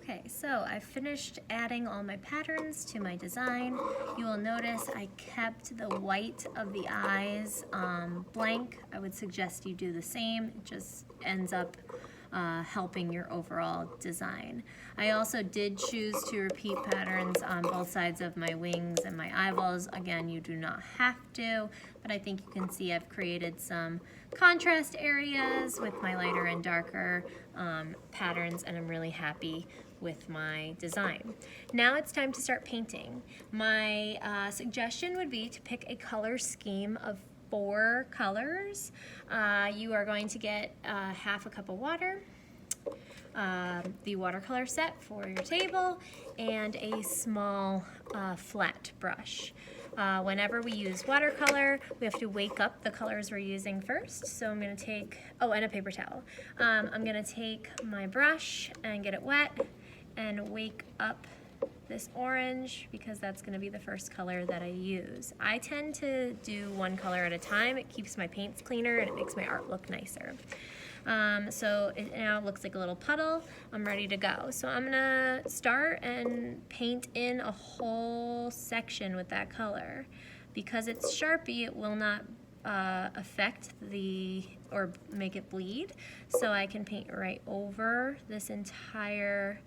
Okay, so I finished adding all my patterns to my design. You will notice I kept the white of the eyes blank. I would suggest you do the same. It just ends up helping your overall design. I also did choose to repeat patterns on both sides of my wings and my eyeballs. Again, you do not have to, but I think you can see I've created some contrast areas with my lighter and darker patterns, and I'm really happy with my design. Now it's time to start painting. My suggestion would be to pick a color scheme of 4 colors. You are going to get half a cup of water, the watercolor set for your table, and a small flat brush. Whenever we use watercolor, we have to wake up the colors we're using first. So I'm going to take, and a paper towel. I'm going to take my brush and get it wet and wake up this orange, because that's going to be the first color that I use. I tend to do one color at a time. It keeps my paints cleaner and it makes my art look nicer. So it now looks like a little puddle. I'm ready to go. So I'm gonna start and paint in a whole section with that color. Because it's Sharpie, it will not affect or make it bleed. So I can paint right over this entire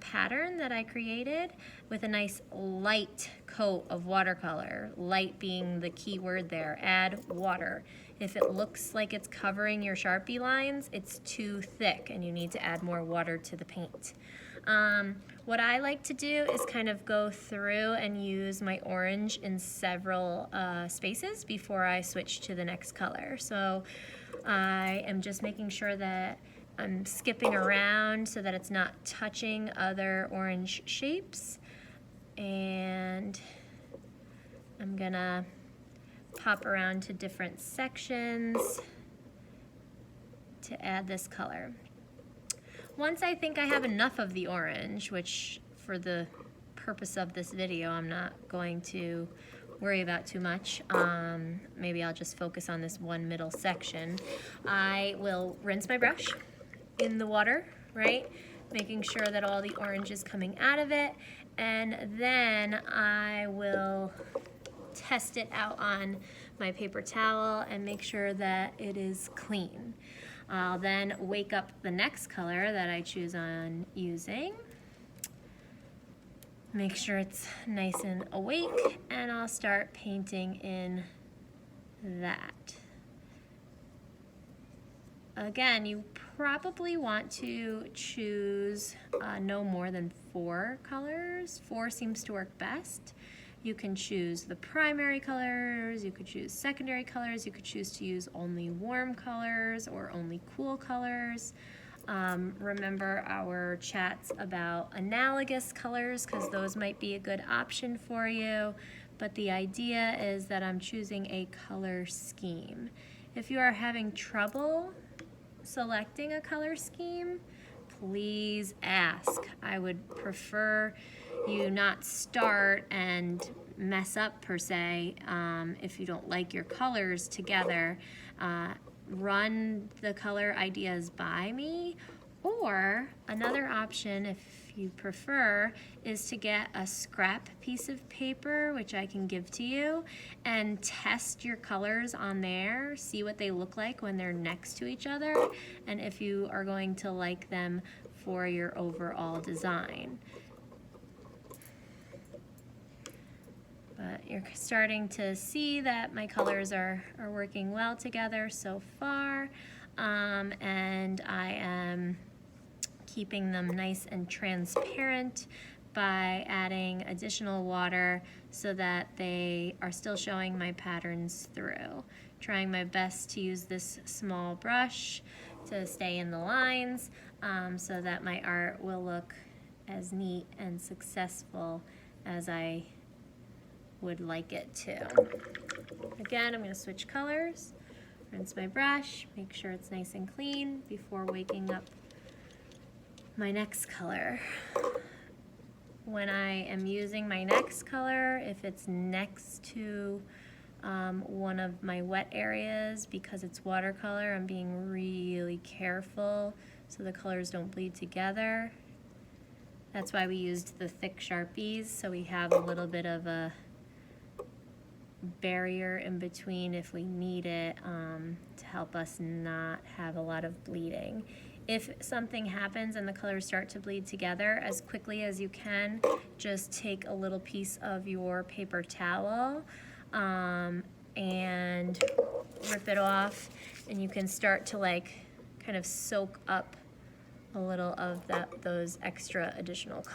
pattern that I created with a nice light coat of watercolor. Light being the key word there. Add water. If it looks like it's covering your Sharpie lines, it's too thick and you need to add more water to the paint. What I like to do is kind of go through and use my orange in several spaces before I switch to the next color. So I am just making sure that I'm skipping around so that it's not touching other orange shapes. And I'm gonna pop around to different sections to add this color. Once I think I have enough of the orange, which for the purpose of this video I'm not going to worry about too much, maybe I'll just focus on this one middle section, I will rinse my brush in the water, right? Making sure that all the orange is coming out of it, and then I will test it out on my paper towel and make sure that it is clean. I'll then wake up the next color that I choose on using. Make sure it's nice and awake, and I'll start painting in that. Again, you probably want to choose no more than 4 colors. 4 seems to work best. You can choose the primary colors, you could choose secondary colors, you could choose to use only warm colors or only cool colors. Remember our chats about analogous colors, because those might be a good option for you, but the idea is that I'm choosing a color scheme. If you are having trouble selecting a color scheme, please ask. I would prefer you not start and mess up per se. If you don't like your colors together, run the color ideas by me, or another option, if you prefer, is to get a scrap piece of paper, which I can give to you, and test your colors on there, see what they look like when they're next to each other, and if you are going to like them for your overall design. But you're starting to see that my colors are working well together so far, and I am keeping them nice and transparent by adding additional water so that they are still showing my patterns through. Trying my best to use this small brush to stay in the lines so that my art will look as neat and successful as I would like it to. Again, I'm going to switch colors, rinse my brush, make sure it's nice and clean before waking up my next color. When I am using my next color, if it's next to one of my wet areas, because it's watercolor, I'm being really careful so the colors don't bleed together. That's why we used the thick Sharpies, so we have a little bit of a barrier in between if we need it, to help us not have a lot of bleeding. If something happens and the colors start to bleed together, as quickly as you can, just take a little piece of your paper towel and rip it off, and you can start to like kind of soak up a little of those extra additional colors.